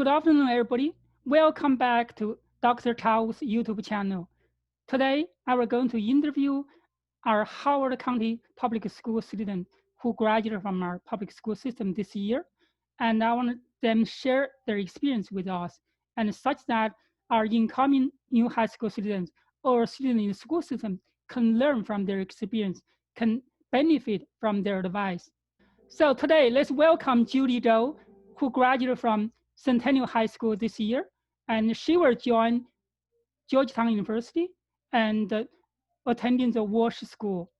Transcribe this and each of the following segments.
afternoon, everybody. Welcome back to Dr. Chao's YouTube channel. Today, I will going to interview our Howard County public school student who graduated from our public school system this year. And I want them share their experience with us, and such that our incoming new high school students or students in the school system can learn from their experience, can benefit from their advice. So today, let's welcome Judy Zhou, who graduated from Centennial High School this year, and she will join Georgetown University and attending the Walsh School.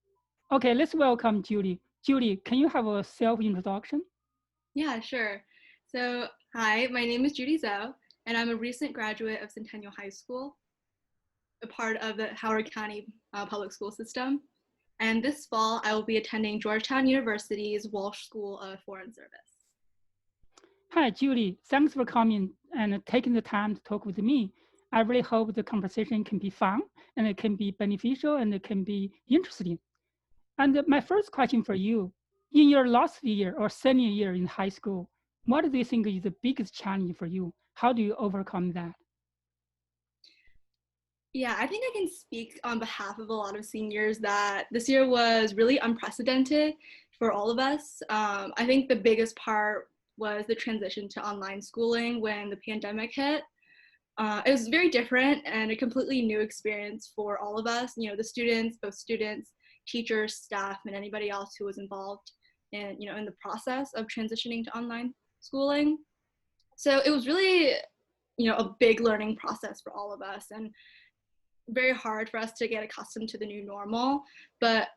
Okay, let's welcome Judy. Judy, can you have a self-introduction? Yeah, sure. So, hi, my name is Judy Zhou, and I'm a recent graduate of Centennial High School, a part of the Howard County public school system. And this fall, I will be attending Georgetown University's Walsh School of Foreign Service. Hi, Judy. Thanks for coming and taking the time to talk with me. I really hope the conversation can be fun and it can be beneficial and it can be interesting. And my first question for you, in your last year or senior year in high school, what do you think is the biggest challenge for you? How do you overcome that? Yeah, I think I can speak on behalf of a lot of seniors that this year was really unprecedented for all of us. I think the biggest part was the transition to online schooling when the pandemic hit. It was very different and a completely new experience for all of us, the students, both students, teachers, staff, and anybody else who was involved in the process of transitioning to online schooling. So it was really, a big learning process for all of us, and very hard for us to get accustomed to the new normal. But,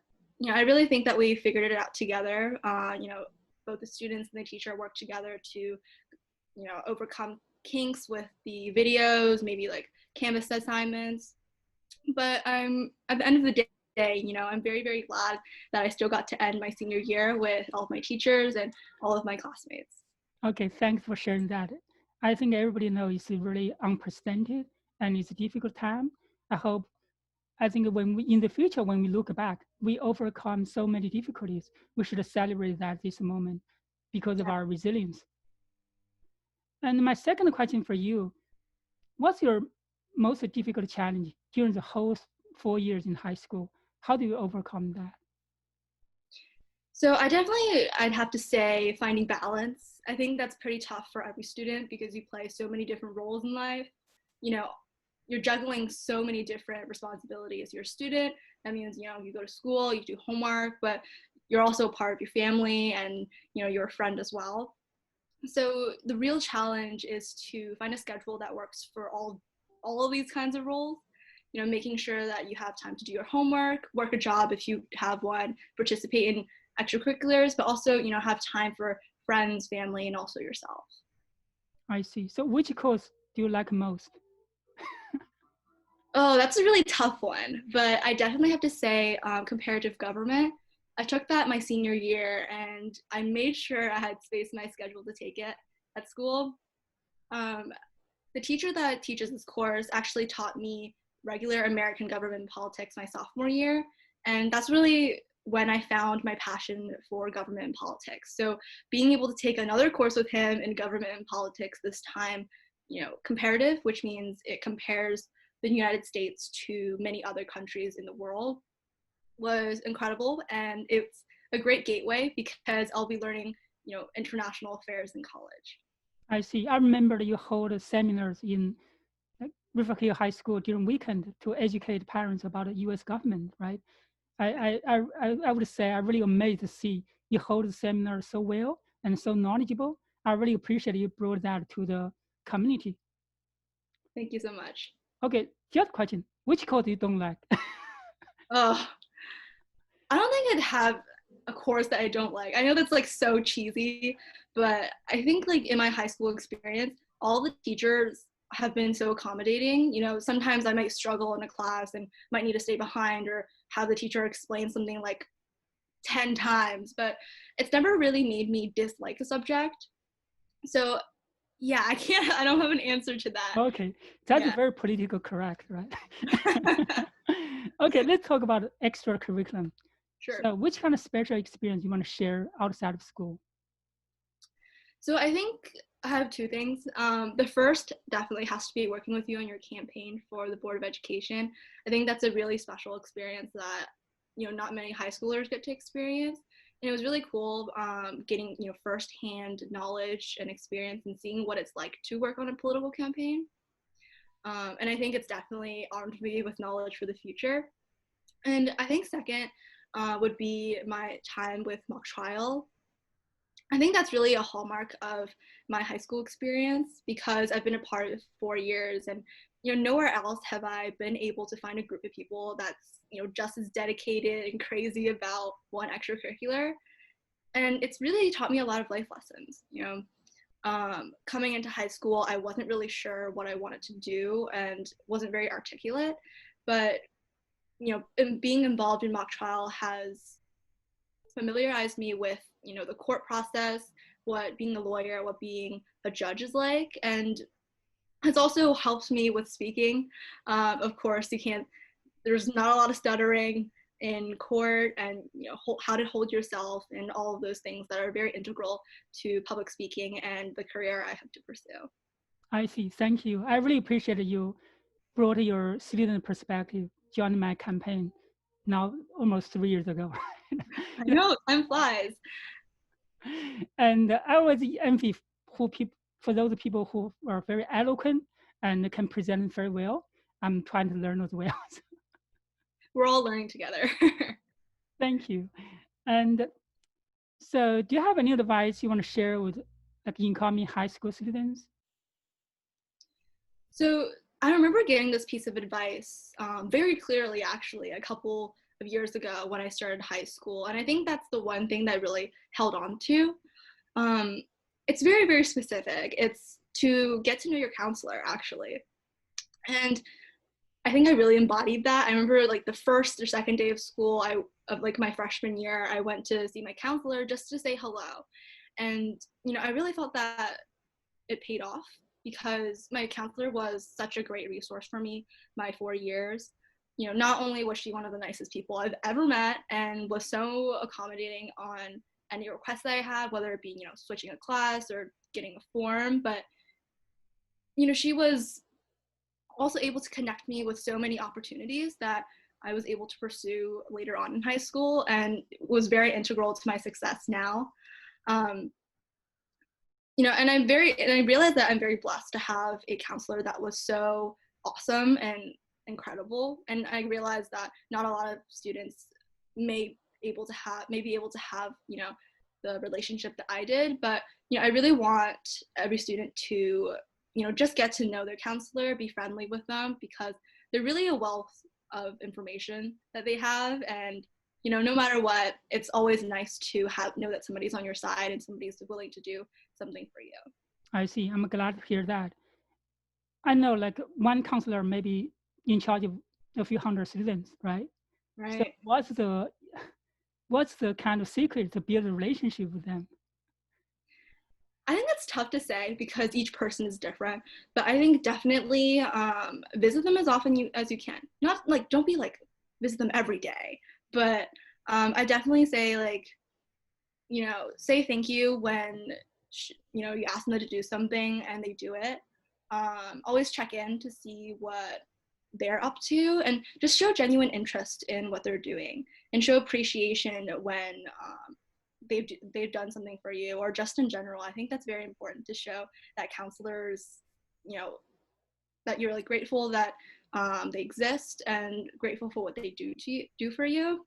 I really think that we figured it out together. Both the students and the teacher worked together to, overcome kinks with the videos, maybe like Canvas assignments. But at the end of the day, I'm very, very glad that I still got to end my senior year with all of my teachers and all of my classmates. Okay, thanks for sharing that. I think everybody knows it's really unprecedented and it's a difficult time. I think in the future, when we look back, we overcome so many difficulties. We should celebrate that this moment because of our resilience. And my second question for you, what's your most difficult challenge during the whole 4 years in high school? How do you overcome that? So I'd have to say finding balance. I think that's pretty tough for every student because you play so many different roles in life. You're juggling so many different responsibilities. You're a student, that means, you go to school, you do homework, but you're also a part of your family and, you're a friend as well. So the real challenge is to find a schedule that works for all of these kinds of roles. Making sure that you have time to do your homework, work a job if you have one, participate in extracurriculars, but also, have time for friends, family, and also yourself. I see. So which course do you like most? Oh, that's a really tough one, but I definitely have to say comparative government. I took that my senior year, and I made sure I had space in my schedule to take it at school. The teacher that teaches this course actually taught me regular American government politics my sophomore year, and that's really when I found my passion for government and politics. So being able to take another course with him in government and politics, this time, comparative, which means it compares the United States to many other countries in the world, was incredible. And it's a great gateway because I'll be learning, international affairs in college. I see. I remember you hold seminars in River Hill High School during weekend to educate parents about the U.S. government, right? I would say I'm really amazed to see you hold the seminar so well and so knowledgeable. I really appreciate you brought that to the community. Thank you so much. Okay, just a question. Which course you don't like? Oh, I don't think I'd have a course that I don't like. I know that's like so cheesy, but I think like in my high school experience, all the teachers have been so accommodating. Sometimes I might struggle in a class and might need to stay behind or have the teacher explain something like 10 times, but it's never really made me dislike a subject. So yeah, I don't have an answer to that. Okay, that's very politically correct, right? Okay, let's talk about extra curriculum. Sure. So which kind of special experience you want to share outside of school? So I think I have two things. The first definitely has to be working with you on your campaign for the Board of Education. I think that's a really special experience that, not many high schoolers get to experience. And it was really cool getting, firsthand knowledge and experience and seeing what it's like to work on a political campaign. And I think it's definitely armed me with knowledge for the future. And I think second would be my time with mock trial. I think that's really a hallmark of my high school experience because I've been a part of 4 years, and nowhere else have I been able to find a group of people that's just as dedicated and crazy about one extracurricular. And it's really taught me a lot of life lessons. Coming into high school, I wasn't really sure what I wanted to do and wasn't very articulate, but being involved in mock trial has familiarized me with the court process, what being a lawyer, what being a judge is like, and it's also helped me with speaking. Of course, there's not a lot of stuttering in court, and how to hold yourself and all of those things that are very integral to public speaking and the career I hope to pursue. I see. Thank you. I really appreciate you brought your student perspective, joined my campaign now almost 3 years ago. I know, time flies. And I always envy for those people who are very eloquent and can present very well. I'm trying to learn as well. We're all learning together. Thank you. And so do you have any advice you want to share with like incoming high school students? So I remember getting this piece of advice very clearly, actually, a couple of years ago when I started high school. And I think that's the one thing that I really held on to. It's very, very specific. It's to get to know your counselor, actually. And I think I really embodied that. I remember like the first or second day of school of like my freshman year, I went to see my counselor just to say hello. And, I really felt that it paid off because my counselor was such a great resource for me my 4 years. Not only was she one of the nicest people I've ever met and was so accommodating on any requests that I had, whether it be, switching a class or getting a form, but, she was also able to connect me with so many opportunities that I was able to pursue later on in high school and was very integral to my success now. And I realized that I'm very blessed to have a counselor that was so awesome and incredible. And I realized that not a lot of students may be able to have, the relationship that I did, but, I really want every student to, just get to know their counselor, be friendly with them, because they're really a wealth of information that they have. And, no matter what, it's always nice to know that somebody's on your side and somebody's willing to do something for you. I see. I'm glad to hear that. I know like one counselor may be in charge of a few hundred students, right? Right. So what's the kind of secret to build a relationship with them? I think that's tough to say because each person is different, but I think definitely visit them as often as you can. Not like, don't be like, visit them every day, but I definitely say like, say thank you when, you ask them to do something and they do it. Always check in to see what they're up to and just show genuine interest in what they're doing and show appreciation when they've done something for you, or just in general. I think that's very important to show that counselors, that you're like grateful that they exist and grateful for what they do for you.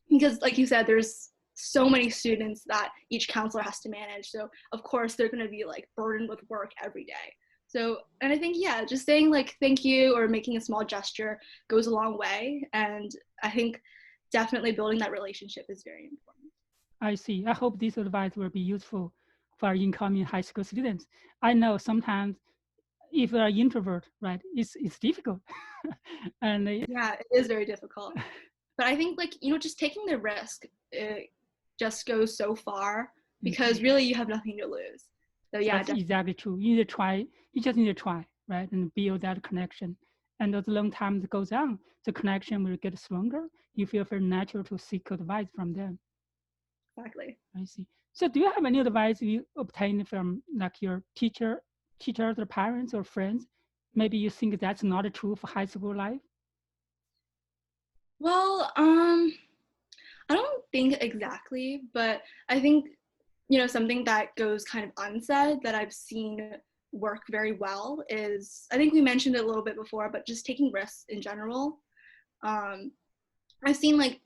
Because like you said, there's so many students that each counselor has to manage. So of course they're going to be like burdened with work every day. So, and I think, yeah, just saying like thank you or making a small gesture goes a long way. And I think definitely building that relationship is very important. I see. I hope this advice will be useful for our incoming high school students. I know sometimes if you're an introvert, right, it's difficult. And yeah, it is very difficult. But I think like, just taking the risk, it just goes so far because really you have nothing to lose. So yeah, that's exactly true. You need to try. You just need to try, right, and build that connection. And as long time goes on, the connection will get stronger. You feel very natural to seek advice from them. exactly. I see. So do you have any advice you obtained from like your teachers or parents or friends? Maybe you think that's not true for high school life? Well, I don't think exactly, but I think, something that goes kind of unsaid that I've seen work very well is, I think we mentioned it a little bit before, but just taking risks in general. Um, I've seen like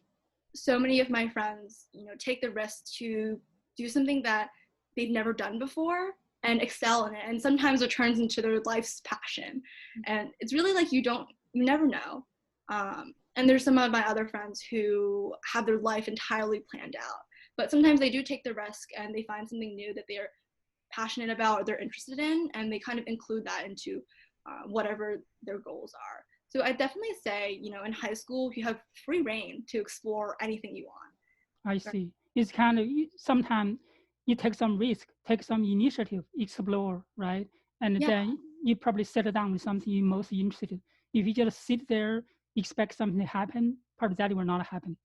so many of my friends, take the risk to do something that they've never done before and excel in it. And sometimes it turns into their life's passion. And it's really like you never know. And there's some of my other friends who have their life entirely planned out. But sometimes they do take the risk and they find something new that they're passionate about or they're interested in, and they kind of include that into whatever their goals are. So I definitely say, in high school, you have free reign to explore anything you want. I see. It's kind of sometimes you take some risk, take some initiative, explore, right? And Yeah. then you probably settle down with something you're most interested in. If you just sit there, expect something to happen, probably that will not happen.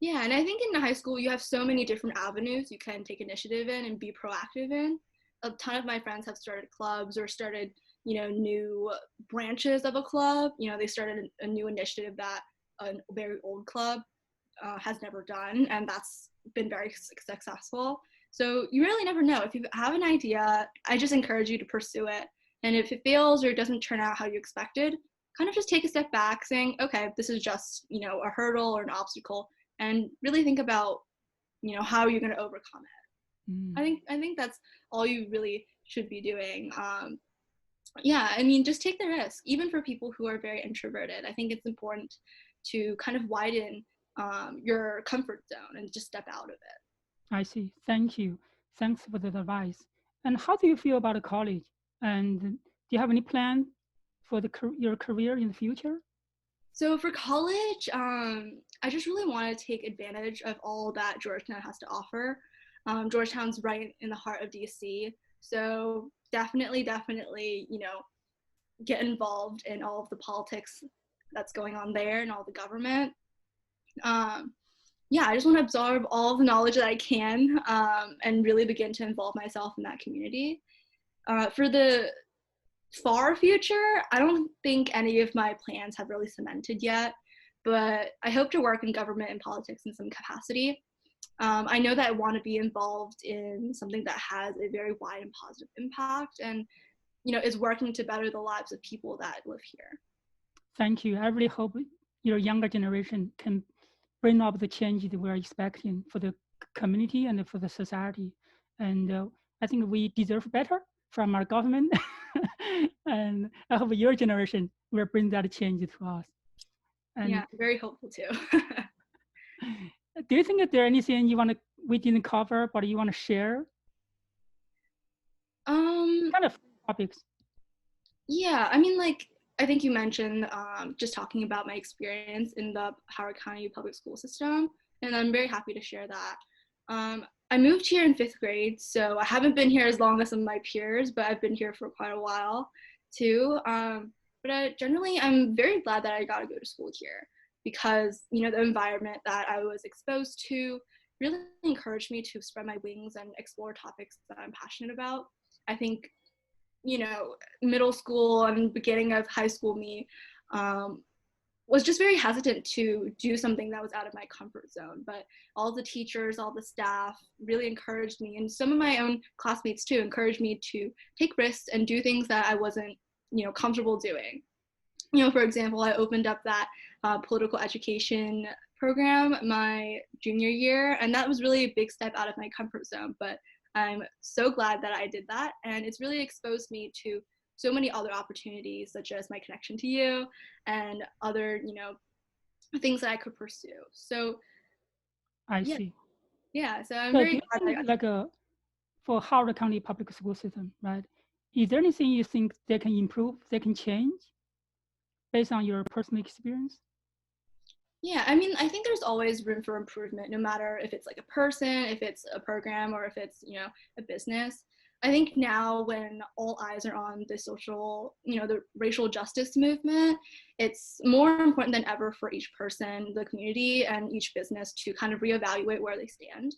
Yeah, and I think in high school you have so many different avenues you can take initiative in and be proactive in. A ton of my friends have started clubs or started, new branches of a club. They started a new initiative that a very old club has never done, and that's been very successful. So you really never know. If you have an idea, I just encourage you to pursue it. And if it fails or it doesn't turn out how you expected, kind of just take a step back saying, okay, this is just, a hurdle or an obstacle, and really think about, how you're going to overcome it. I think that's all you really should be doing. Yeah, I mean, just take the risk. Even for people who are very introverted, I think it's important to kind of widen your comfort zone and just step out of it. I see. Thank you. Thanks for the advice. And how do you feel about college? And do you have any plan for your career in the future? So for college, I just really want to take advantage of all that Georgetown has to offer. Georgetown's right in the heart of DC, so definitely, get involved in all of the politics that's going on there and all the government. Yeah, I just want to absorb all the knowledge that I can, and really begin to involve myself in that community. For the far future, I don't think any of my plans have really cemented yet, but I hope to work in government and politics in some capacity. I know that I want to be involved in something that has a very wide and positive impact and, is working to better the lives of people that live here. Thank you. I really hope your younger generation can bring up the changes that we're expecting for the community and for the society. And I think we deserve better from our government. And I hope your generation will bring that change to us. And yeah, very hopeful too. do you think that there anything we didn't cover, but you want to share? Kind of topics. Yeah, I mean, like, I think you mentioned just talking about my experience in the Howard County public school system, and I'm very happy to share that. I moved here in 5th grade, so I haven't been here as long as some of my peers, but I've been here for quite a while too. But generally, I'm very glad that I got to go to school here because, the environment that I was exposed to really encouraged me to spread my wings and explore topics that I'm passionate about. I think middle school and beginning of high school me was just very hesitant to do something that was out of my comfort zone. But all the teachers, all the staff really encouraged me, and some of my own classmates too encouraged me to take risks and do things that I wasn't, comfortable doing. For example, I opened up that political education program my junior year, and that was really a big step out of my comfort zone. But I'm so glad that I did that, and it's really exposed me to so many other opportunities, such as my connection to you and other, things that I could pursue. So I yeah, see. yeah. So I'm So very do you glad that I think got. for Howard County public school system, right? Is there anything you think they can improve, they can change based on your personal experience? Yeah, I mean, I think there's always room for improvement, no matter if it's like a person, if it's a program, or if it's, a business. I think now when all eyes are on the social, the racial justice movement, it's more important than ever for each person, the community, and each business to kind of reevaluate where they stand.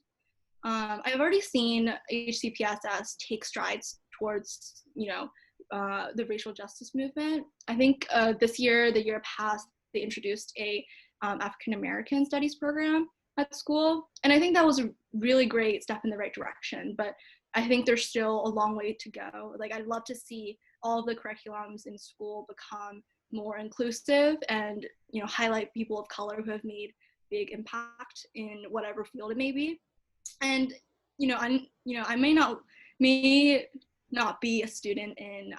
I've already seen HCPSS take strides towards, the racial justice movement. I think this year, the year past, they introduced a African American studies program at school, and I think that was a really great step in the right direction. But I think there's still a long way to go. Like, I'd love to see all of the curriculums in school become more inclusive and highlight people of color who have made big impact in whatever field it may be. And I may not be a student in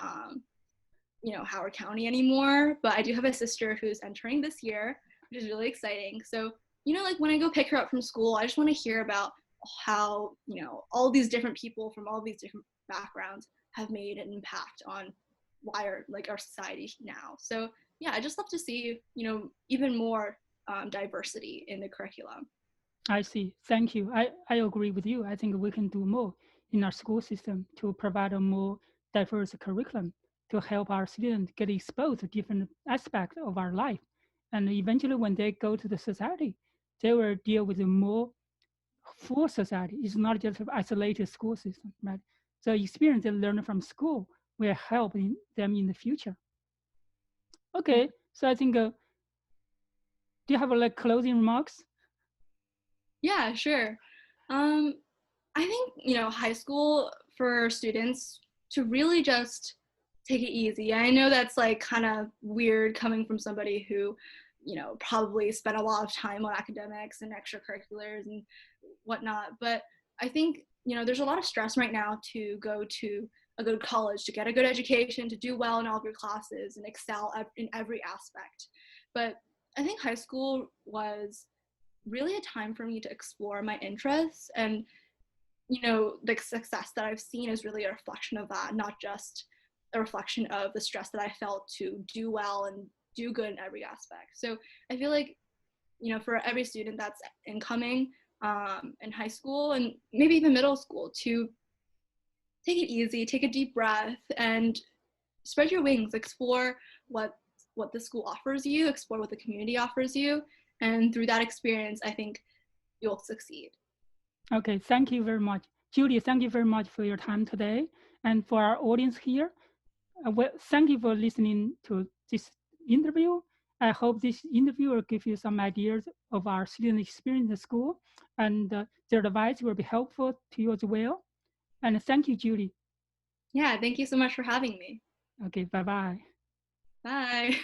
Howard County anymore, but I do have a sister who's entering this year, which is really exciting. So like when I go pick her up from school, I just want to hear about how all these different people from all these different backgrounds have made an impact on why our society now. So yeah, I just love to see even more diversity in the curriculum. I see. Thank you. I agree with you. I think we can do more in our school system to provide a more diverse curriculum to help our students get exposed to different aspects of our life. And eventually, when they go to the society, they will deal with a more full society. It's not just an isolated school system, right? The experience they learn from school will help them in the future. Okay, so I think, do you have closing remarks? Yeah, sure. I think, high school for students to really just take it easy. I know that's kind of weird coming from somebody who, probably spent a lot of time on academics and extracurriculars and whatnot. But I think, there's a lot of stress right now to go to a good college, to get a good education, to do well in all of your classes and excel in every aspect. But I think high school was really a time for me to explore my interests, and the success that I've seen is really a reflection of that, not just a reflection of the stress that I felt to do well and do good in every aspect. So I feel like for every student that's incoming in high school and maybe even middle school, to take it easy, take a deep breath, and spread your wings, explore what the school offers you, explore what the community offers you, and through that experience, I think you'll succeed. Okay, thank you very much. Judy, thank you very much for your time today. And for our audience here, thank you for listening to this interview. I hope this interview will give you some ideas of our student experience in school, and their advice will be helpful to you as well. And thank you, Judy. Yeah, thank you so much for having me. Okay, bye-bye. Bye.